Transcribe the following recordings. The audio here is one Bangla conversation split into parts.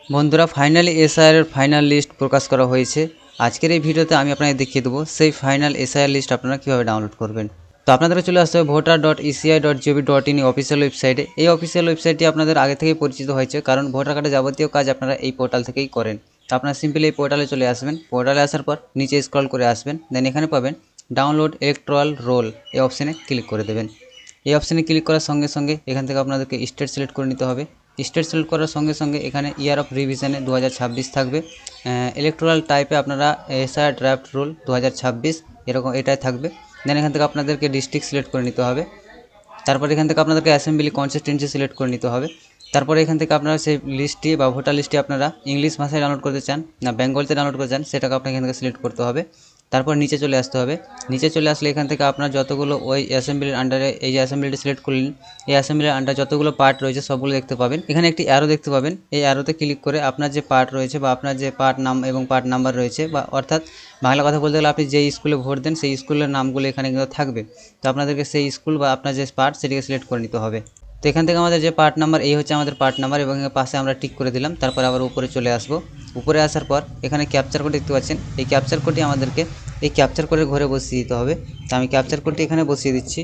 বন্ধুরা ফাইনালি এসআইআর এর ফাইনাল লিস্ট প্রকাশ করা হয়েছে। আজকের এই ভিডিওতে আমি আপনাদের দেখিয়ে দেবো সেই ফাইনাল এসআইআর লিস্ট আপনারা কীভাবে ডাউনলোড করবেন। তো আপনাদেরকে চলে আসতে হবে voter.eci.gov.in অফিসিয়াল ওয়েবসাইটে। এই অফিসিয়াল ওয়েবসাইটটি আপনাদের আগে থেকেই পরিচিত হয়েছে, কারণ ভোটার কার্ডের যাবতীয় কাজ আপনারা এই পোর্টাল থেকেই করেন। তো আপনারা সিম্পলি এই পোর্টালে চলে আসবেন। পোর্টালে আসার পর নিচে স্ক্রল করে আসবেন, দেন এখানে পাবেন ডাউনলোড ইলেকটোরাল রোল, এই অপশানে ক্লিক করে দেবেন। এই অপশানে ক্লিক করার সঙ্গে সঙ্গে এখান থেকে আপনাদেরকে স্টেট সিলেক্ট করে নিতে হবে। স্টেট সিলেক্ট করার সঙ্গে সঙ্গে এখানে ইয়ার অফ রিভিশনে 2026 থাকবে। ইলেকট্রাল টাইপে আপনারা এসআইআর ড্রাফট রুল 2026 এরকম এটাই থাকবে। দেন এখান থেকে আপনাদেরকে ডিস্ট্রিক্ট সিলেক্ট করে নিতে হবে। তারপর এখান থেকে আপনাদেরকে অ্যাসেম্বলি কনস্টিটিউয়েন্সি সিলেক্ট করে নিতে হবে। তারপরে এখান থেকে আপনারা সেই লিস্টটি বা ভোটার লিস্টটি আপনারা ইংলিশ ভাষায় ডাউনলোড করতে চান না বেঙ্গলিতে ডাউনলোড করতে চান, সেটাকে আপনাকে এখান থেকে সিলেক্ট করতে হবে। তারপর নিচে চলে আসতে হবে। নিচে চলে আসলে এখান থেকে আপনার যতগুলো ওই অ্যাসেম্বলির আন্ডারে এই যে অ্যাসেম্বলিটি সিলেক্ট করলেন, এই অ্যাসেম্বলির আন্ডারে যতগুলো পার্ট রয়েছে সবগুলো দেখতে পাবেন। এখানে একটি অ্যারো দেখতে পাবেন, এই অ্যারোতে ক্লিক করে আপনার যে পার্ট রয়েছে বা আপনার যে পার্ট নাম এবং পার্ট নাম্বার রয়েছে, বা অর্থাৎ বাংলা কথা বলতে গেলে আপনি যেই স্কুলে ভোট দেন সেই স্কুলের নামগুলো এখানে কিন্তু থাকবে। তো আপনাদেরকে সেই স্কুল বা আপনার যে পার্ট সেটিকে সিলেক্ট করে নিতে হবে। তো এখান থেকে আমাদের যে পার্ট নাম্বার, এই হচ্ছে আমাদের পার্ট নাম্বার, এবং পাশে আমরা টিক করে দিলাম। তারপর আবার উপরে চলে আসবো। উপরে আসার পর এখানে ক্যাপচার কোড দেখতে পাচ্ছেন, এই ক্যাপচার কোডটি আমাদেরকে এই ক্যাপচার কোডের ঘরে বসিয়ে দিতে হবে। তো আমি ক্যাপচার কোডটি এখানে বসিয়ে দিচ্ছি।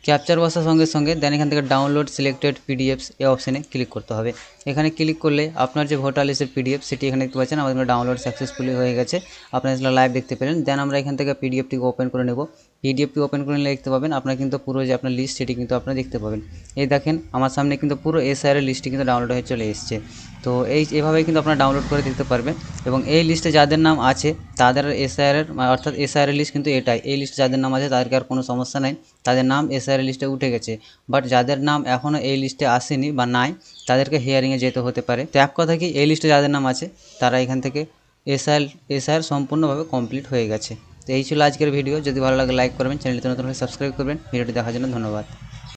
ক্যাপচার বসার সঙ্গে সঙ্গে দেন এখান থেকে ডাউনলোড সিলেক্টেড পিডিএফস এই অপশানে ক্লিক করতে হবে। এখানে ক্লিক করলে আপনার যে ভোটার লিস্টের পিডিএফ সেটি এখানে দেখতে পাচ্ছেন আমাদের ডাউনলোড সাকসেসফুলি হয়ে গেছে। আপনারা সেটা লাইভ দেখতে পেলেন। দেন আমরা এখান থেকে পিডিএফটিকে ওপেন করে নেব। পিডিএফটি ওপেন করে নিলে দেখতে পাবেন আপনারা কিন্তু পুরো যে আপনার লিস্ট সেটি কিন্তু আপনারা দেখতে পাবেন। এই দেখেন আমার সামনে কিন্তু পুরো এসআইআর লিস্টটি কিন্তু ডাউনলোড হয়ে চলে এসেছে। তো এভাবেই কিন্তু আপনারা ডাউনলোড করে দেখতে পারবেন। এবং এই লিস্টে যাদের নাম আছে তাদের এসআইআর অর্থাৎ এসআইআর লিস্ট কিন্তু এটাই, এই লিস্টে যাদের নাম আছে তাদেরকে আর কোনো সমস্যা নাই, তাদের নাম এসআইআর লিস্টে উঠে গেছে। বাট যাদের নাম এখনও এই লিস্টে আসেনি বা নাই তাদেরকে হিয়ারিংয়ে যেতে হতে পারে। তো এক কথা কি, এই লিস্টে যাদের নাম আছে তারা এখান থেকে এসআইআর সম্পূর্ণভাবে কমপ্লিট হয়ে গেছে। তো এই ছিল আজকের ভিডিও। যদি ভালো লাগে লাইক করবেন, চ্যানেলটি নতুন হলে সাবস্ক্রাইব করবেন। ভিডিওটি দেখার জন্য ধন্যবাদ।